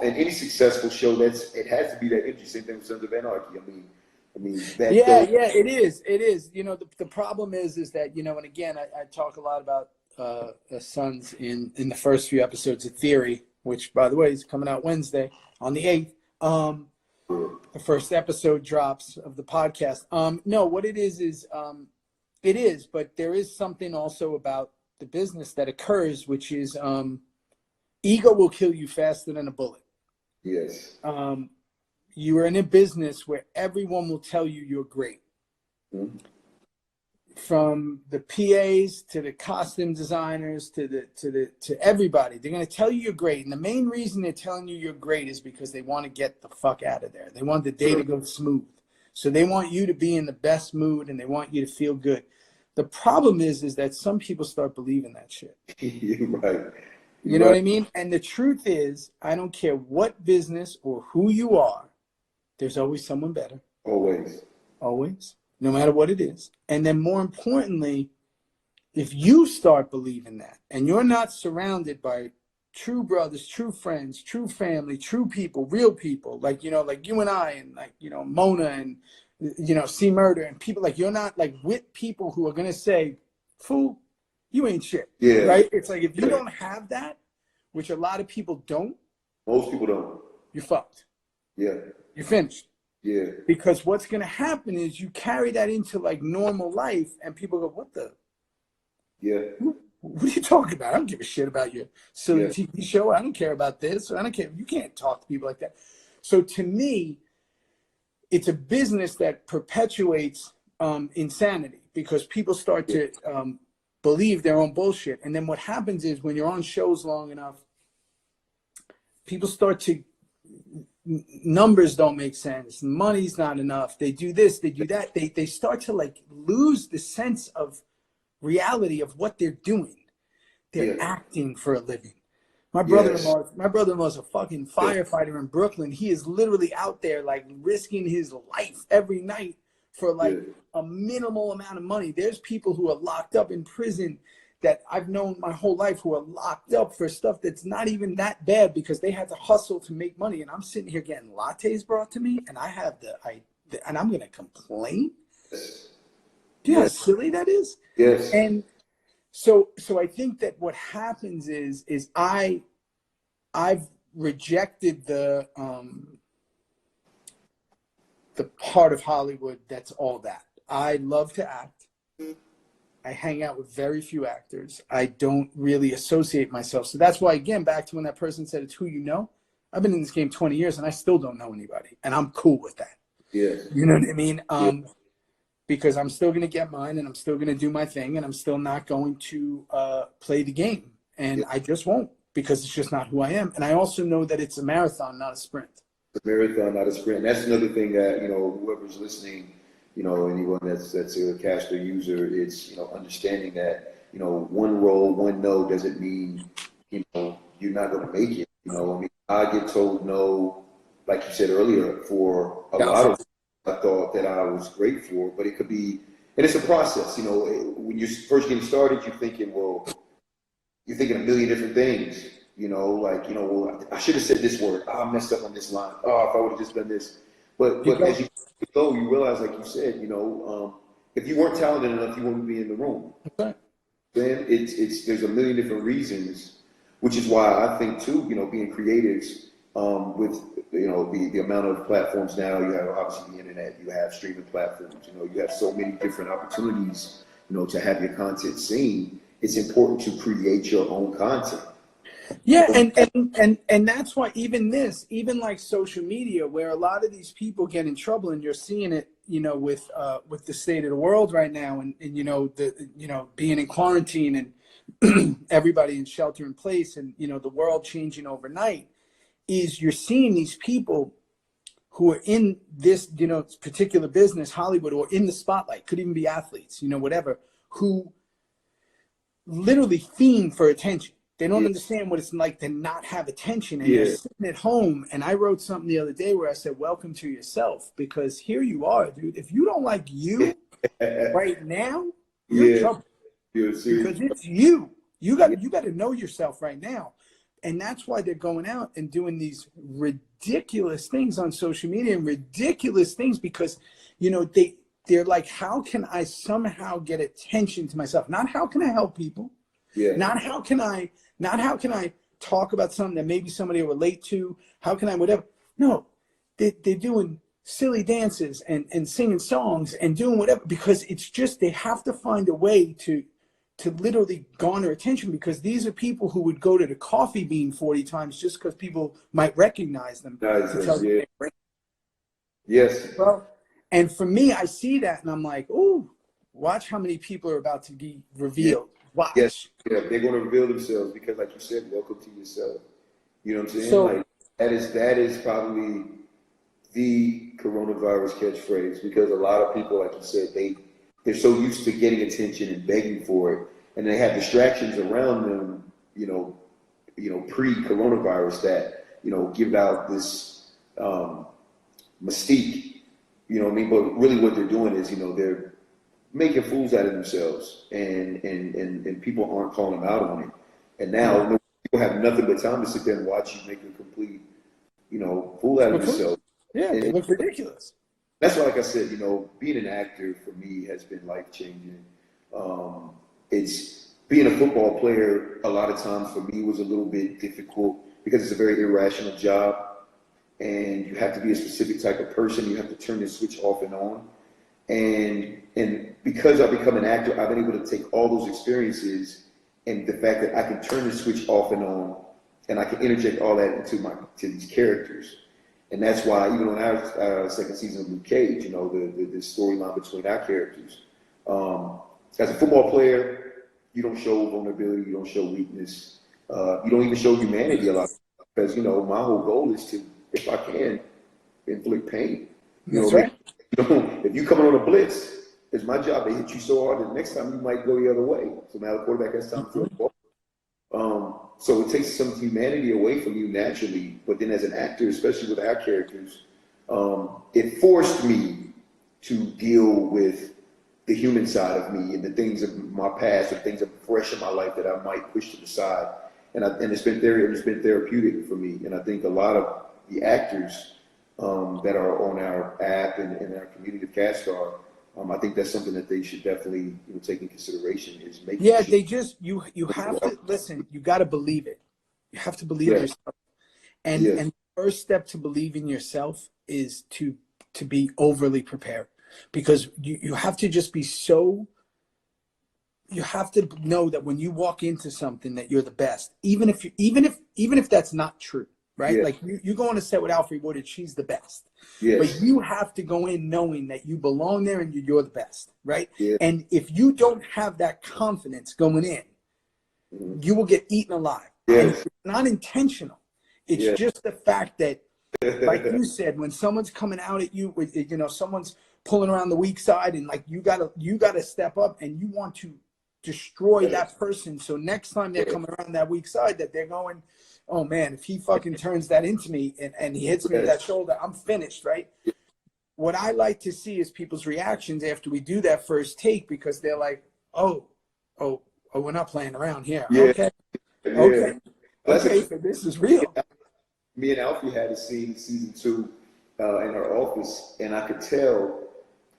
any successful show. It has to be that energy. Same thing with Sons of Anarchy. It is. The problem is that and again I talk a lot about Sons in the first few episodes of Theory, which by the way is coming out Wednesday on the 8th. The first episode drops of the podcast. No, what it is it is, but there is something also about the business that occurs, which is ego will kill you faster than a bullet. Yes. You are in a business where everyone will tell you you're great. Mm-hmm. From the PAs to the costume designers to everybody, they're going to tell you you're great. And the main reason they're telling you you're great is because they want to get the fuck out of there. They want the day to go smooth. So they want you to be in the best mood and they want you to feel good. The problem is that some people start believing that shit. You're right. You know what I mean? And the truth is, I don't care what business or who you are, there's always someone better. Always. Always. No matter what it is. And then more importantly, if you start believing that and you're not surrounded by true brothers, true friends, true family, true people, real people, like you and I and Mona and C Murder and people like you're not like with people who are going to say, fool, you ain't shit. Yeah. Right? It's like if you don't have that, which a lot of people don't. Most people don't. You're fucked. Yeah. You're finished. Yeah. Because what's going to happen is you carry that into like normal life and people go, what the? Yeah. What are you talking about? I don't give a shit about your silly TV show. I don't care about this. I don't care. You can't talk to people like that. So to me, it's a business that perpetuates insanity because people start to believe their own bullshit. And then what happens is when you're on shows long enough, people start to, numbers don't make sense. Money's not enough. They do this, they do that. They start to like lose the sense of reality of what they're doing. They're acting for a living. Yes. My brother-in-law's a fucking firefighter in Brooklyn. He is literally out there like risking his life every night for Yeah. like a minimal amount of money. There's people who are locked up in prison that I've known my whole life who are locked up for stuff that's not even that bad because they had to hustle to make money. And I'm sitting here getting lattes brought to me, and I have and I'm gonna complain. Yes. Do you know how Yes. silly that is? Yes. And so I think that what happens is I've rejected the part of Hollywood that's all that. I love to act. I hang out with very few actors. I don't really associate myself. So that's why, again, back to when that person said it's who you know. I've been in this game 20 years and I still don't know anybody. And I'm cool with that. Yes. You know what I mean? Yeah. Because I'm still going to get mine and I'm still going to do my thing and I'm still not going to play the game. And Yeah. I just won't because it's just not who I am. And I also know that it's a marathon, not a sprint. It's a marathon, not a sprint. And that's another thing that, whoever's listening, anyone that's a Castar user, it's, understanding that, one roll, one no doesn't mean, you're not going to make it. I get told no, like you said earlier, for a lot of I thought that I was great for, but it could be, and it's a process, when you're first getting started, you're thinking a million different things, well, I should have said this word. Oh, I messed up on this line. Oh, if I would have just done this. But as you go, you realize, like you said, if you weren't talented enough, you wouldn't be in the room. Okay. Then there's a million different reasons, which is why I think too, being creatives, with the amount of platforms now, you have obviously the internet, you have streaming platforms, you have so many different opportunities, to have your content seen. It's important to create your own content. Yeah, and that's why even like social media, where a lot of these people get in trouble, and you're seeing it, with the state of the world right now, and being in quarantine and everybody in shelter in place, and the world changing overnight, is you're seeing these people who are in this particular business, Hollywood, or in the spotlight, could even be athletes, whatever, who literally fiend for attention. They don't understand what it's like to not have attention, and they're sitting at home. And I wrote something the other day where I said, "Welcome to yourself," because here you are, dude. If you don't like you right now, you're in trouble. Because it's you. You got to know yourself right now, and that's why they're going out and doing these ridiculous things on social media, and ridiculous things because they're like, how can I somehow get attention to myself? Not how can I help people? Yeah. Not how can I talk about something that maybe somebody will relate to? How can I whatever? No, they're doing silly dances and singing songs and doing whatever, because it's just, they have to find a way to literally garner attention, because these are people who would go to the coffee bean 40 times just because people might recognize them. Yes. Well, and for me, I see that and I'm like, ooh, watch how many people are about to be revealed. Watch. Yes. Yeah, they're going to reveal themselves because, like you said, welcome to yourself. You know what I'm saying? So, like that is probably the coronavirus catchphrase, because a lot of people, like you said, they're so used to getting attention and begging for it, and they have distractions around them, pre-coronavirus that, give out this mystique, what I mean? But really what they're doing is, they're making fools out of themselves, and people aren't calling them out on it. And now people have nothing but time to sit there and watch you make a complete, fool out of yourself. Yeah, they look ridiculous. That's why, like I said, being an actor for me has been life-changing. It's being a football player, a lot of times for me was a little bit difficult because it's a very irrational job, and you have to be a specific type of person. You have to turn the switch off and on. And because I've become an actor, I've been able to take all those experiences and the fact that I can turn the switch off and on, and I can interject all that into these characters. And that's why even on our second season of Luke Cage, the storyline between our characters. As a football player, you don't show vulnerability, you don't show weakness, you don't even show humanity a lot, because my whole goal is to, if I can, inflict pain. That's right. If you coming on a blitz, it's my job to hit you so hard that next time you might go the other way. So now the quarterback has time to throw the ball. So it takes some humanity away from you naturally. But then as an actor, especially with our characters, it forced me to deal with the human side of me and the things of my past, the things that are fresh in my life that I might push to the side. And it's been therapeutic for me. And I think a lot of the actors that are on our app and in our community of Castar, I think that's something that they should definitely take in consideration is making Yeah, sure. they just you have to listen. You got to believe it. You have to believe Yeah. yourself. And Yeah. and the first step to believe in yourself is to be overly prepared, because you have to just be so. You have to know that when you walk into something that you're the best, even if that's not true, right? Yeah. Like you go on a set with Alfre Woodard, she's the best, but Yes. you have to go in knowing that you belong there and you're the best, right? Yeah. And if you don't have that confidence going in, you will get eaten alive. And Yes. it's not intentional. It's Yeah. just the fact that, like you said, when someone's coming out at you with, someone's pulling around the weak side, and like you gotta step up and you want to destroy that person. So next time they're coming around that weak side, that they're going, oh man, if he fucking turns that into me and he hits me with that shoulder, I'm finished, right? What I like to see is people's reactions after we do that first take, because they're like, oh, we're not playing around here. Yeah. Okay. Yeah. Okay. That's Okay, so this is real. Me and Alfie had a scene in season 2 in our office, and I could tell.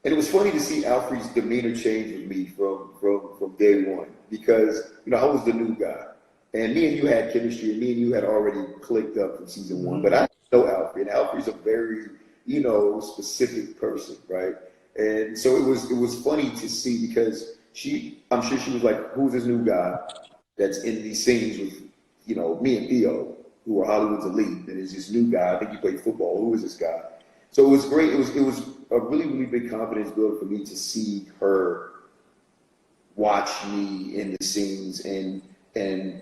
And it was funny to see Alfred's demeanor change with me from day one, because I was the new guy, and me and you had chemistry, and me and you had already clicked up from season 1. But I know Alfred, and Alfred's a very specific person, right? And so it was funny to see, because I'm sure she was like, who's this new guy that's in these scenes with me and Theo, who are Hollywood's elite, and is this new guy. I think he played football. Who is this guy? So it was great. It was a really, really big confidence builder for me to see her watch me in the scenes and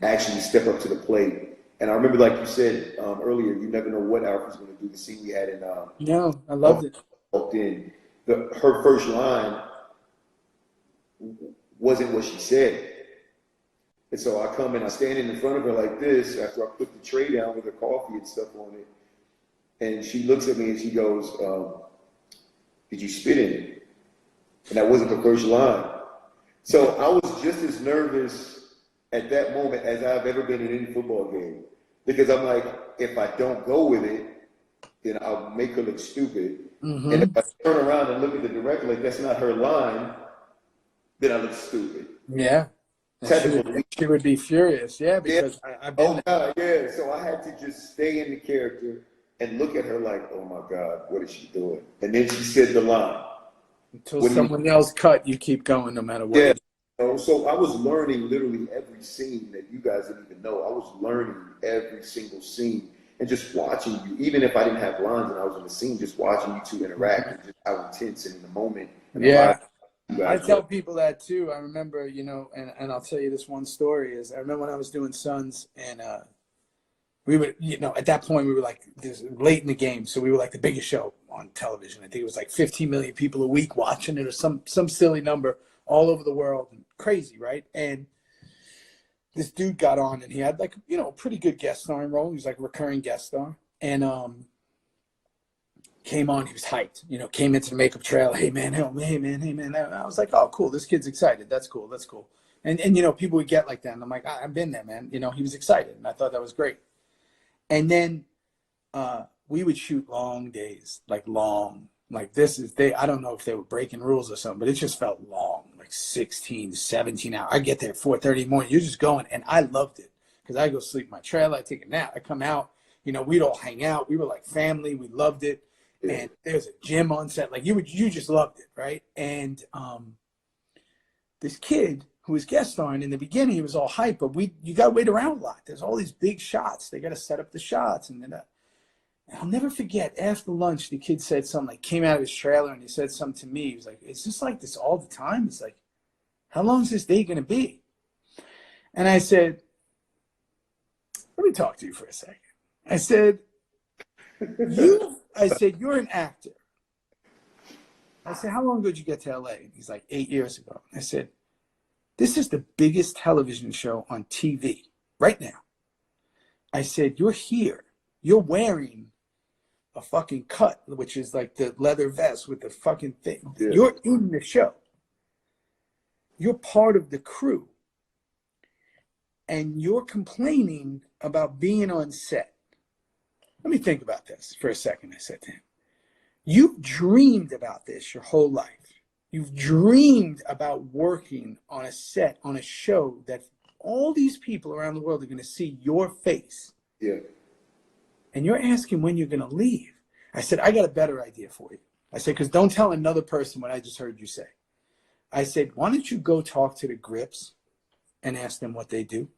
actually step up to the plate. And I remember, like you said earlier, you never know what Alfred's going to do. The scene we had in No, I loved it. Walked in, her first line wasn't what she said. And so I come and I stand in front of her like this after I put the tray down with her coffee and stuff on it. And she looks at me and she goes, did you spit in it? And that wasn't the first line. So I was just as nervous at that moment as I've ever been in any football game. Because I'm like, if I don't go with it, then I'll make her look stupid. And if I turn around and look at the director like that's not her line, then I look stupid. Yeah. She would be furious. Yeah, because I've been God, yeah. So I had to just stay in the character and look at her like, oh my God, what is she doing? And then she said the line. Until someone else cut, you keep going no matter what. Yeah. So I was learning literally every scene that you guys didn't even know. I was learning every single scene and just watching you, even if I didn't have lines and I was in the scene, just watching you two interact and just how intense and in the moment. Yeah. I tell people that too. I remember, and I'll tell you this one story is I remember when I was doing Sons, and we would, at that point we were like this late in the game. So we were like the biggest show on television. I think it was like 15 million people a week watching it, or some silly number all over the world. Crazy, right? And this dude got on and he had like, a pretty good guest starring role. He was like a recurring guest star. And came on, he was hyped, came into the makeup trail. Hey man. And I was like, oh, cool. This kid's excited. That's cool. And people would get like that. And I'm like, I've been there, man. He was excited. And I thought that was great. And then we would shoot long days, I don't know if they were breaking rules or something, but it just felt long, like 16, 17 hours. I get there at 4:30 in the morning. You're just going. And I loved it because I go sleep in my trailer. I take a nap. I come out, we'd all hang out. We were like family. We loved it. And there's a gym on set. Like you just loved it, right? And this kid who was guest starring in the beginning, he was all hype, but you got to wait around a lot. There's all these big shots. They got to set up the shots. And then I'll never forget, after lunch, the kid said something, like came out of his trailer and he said something to me. He was like, it's just like this all the time. He's like, how long is this day going to be? And I said, let me talk to you for a second. I said, you're an actor. I said, how long ago did you get to LA? And he's like, 8 years ago. I said, this is the biggest television show on TV right now. I said, you're here. You're wearing a fucking cut, which is like the leather vest with the fucking thing. Yeah. You're in the show. You're part of the crew. And you're complaining about being on set. Let me think about this for a second, I said to him. You've dreamed about this your whole life. You've dreamed about working on a set, on a show that all these people around the world are going to see your face. Yeah. And you're asking when you're going to leave. I said, I got a better idea for you. I said, because don't tell another person what I just heard you say. I said, why don't you go talk to the grips and ask them what they do?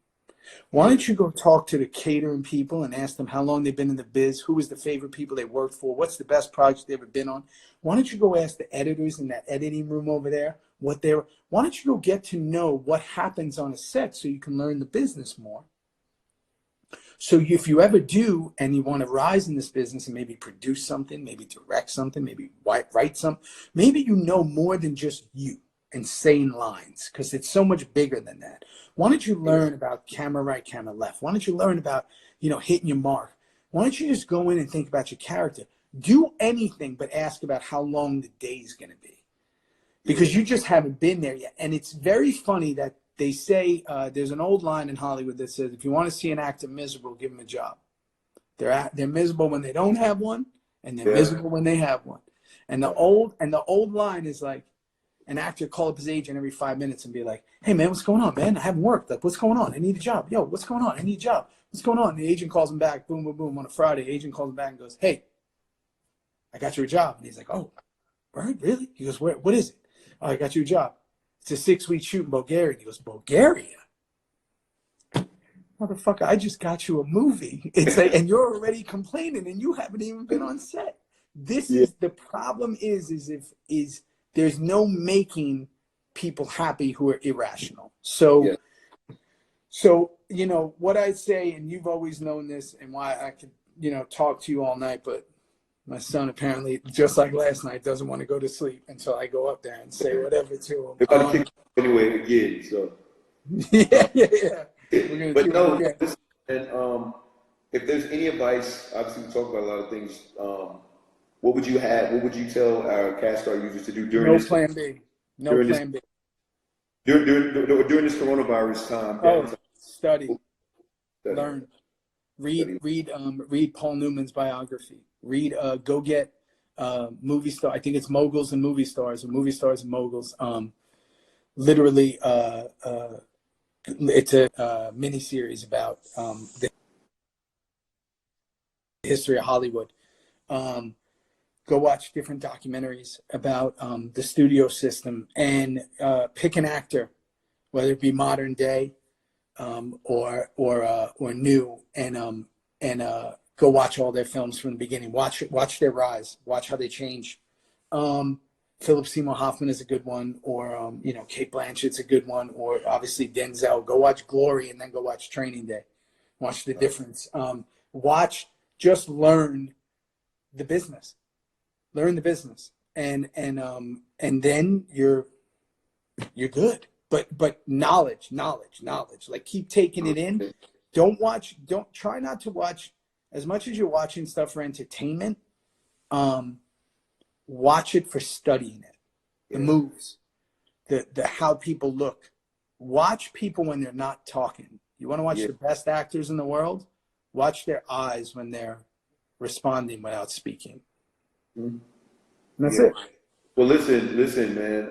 Why don't you go talk to the catering people and ask them how long they've been in the biz, who was the favorite people they worked for, what's the best project they've ever been on? Why don't you go ask the editors in that editing room over there what they were? Why don't you go get to know what happens on a set so you can learn the business more? So if you ever do and you want to rise in this business and maybe produce something, maybe direct something, maybe write something, maybe you know more than just you and saying lines, because it's so much bigger than that. Why don't you learn about camera right, camera left? Why don't you learn about, hitting your mark? Why don't you just go in and think about your character? Do anything but ask about how long the day is going to be, because you just haven't been there yet. And it's very funny that they say, there's an old line in Hollywood that says, if you want to see an actor miserable, give them a job. They're miserable when they don't have one, and they're miserable when they have one. And the old line is like, an actor call up his agent every 5 minutes and be like, hey man, what's going on, man? I haven't worked. Like, what's going on? I need a job. Yo, what's going on? I need a job. What's going on? And the agent calls him back, boom, boom, boom. On a Friday, agent calls him back and goes, hey, I got you a job. And he's like, oh, right, really? He goes, what is it? Oh, I got you a job. It's a 6-week shoot in Bulgaria. And he goes, Bulgaria? Motherfucker, I just got you a movie. It's like, and you're already complaining and you haven't even been on set. This is the problem is there's no making people happy who are irrational. So, what I say, and you've always known this, and why I could, talk to you all night, but my son apparently, just like last night, doesn't want to go to sleep until I go up there and say whatever to him. They're about to kick anyway again, so. Yeah. We're gonna but do no, it again. listen, and if there's any advice, obviously we talk about a lot of things. What would you have? What would you tell our Castar users to do during this plan B? No plan B. During this coronavirus time? Study, learn, read Paul Newman's biography. Go get movie star. I think it's Moguls and Movie Stars, or Movie Stars and Moguls. Literally, it's a mini series about the history of Hollywood. Go watch different documentaries about the studio system, and pick an actor, whether it be modern day or new, and go watch all their films from the beginning. Watch their rise. Watch how they change. Philip Seymour Hoffman is a good one, or Kate Blanchett's a good one, or obviously Denzel. Go watch Glory and then go watch Training Day. Watch the difference. Just learn the business. Learn the business, and then you're good. But knowledge. Like, keep taking it in. Don't try not to watch as much as you're watching stuff for entertainment. Watch it for studying it. The moves, the how people look. Watch people when they're not talking. You want to watch the best actors in the world? Watch their eyes when they're responding without speaking. Mm-hmm. That's it. Well, listen, man.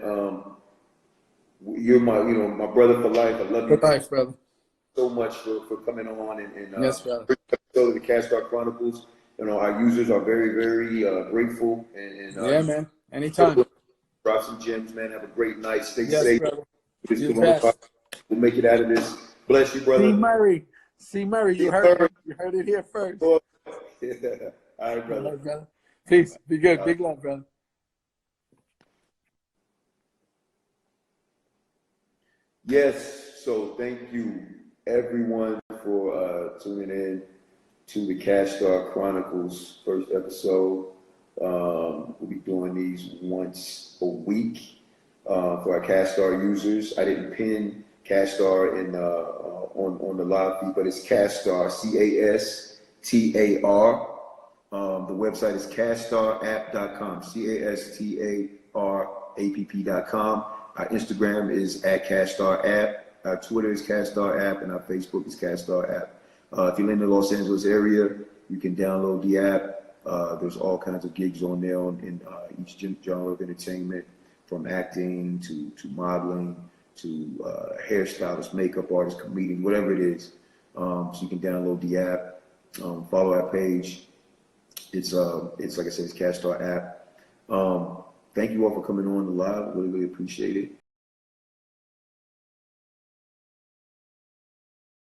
You're my brother for life. I love you for life, brother. So much for coming on and yes, brother. The Castar Chronicles. Our users are very, very grateful. And man. Anytime. Drop some gems, man. Have a great night. Stay yes, safe. Brother. We'll make it out of this. Bless you, brother. C. Murray. You heard it here first. Yeah. All right, brother. Peace. Be good. Big love, brother. Yes. So thank you, everyone, for tuning in to the Castar Chronicles first episode. We'll be doing these once a week for our Castar users. I didn't pin Castar in on the live feed, but it's Castar, Castar. The website is castarapp.com, castarapp.com. Our Instagram is at CastarApp. Our Twitter is CastarApp, and our Facebook is CastarApp. If you're in the Los Angeles area, you can download the app. There's all kinds of gigs on there in each genre of entertainment, from acting to modeling to hairstylist, makeup artist, comedian, whatever it is. So you can download the app, follow our page. It's like I said, it's Castar app. Thank you all for coming on the live. Really, really appreciate it.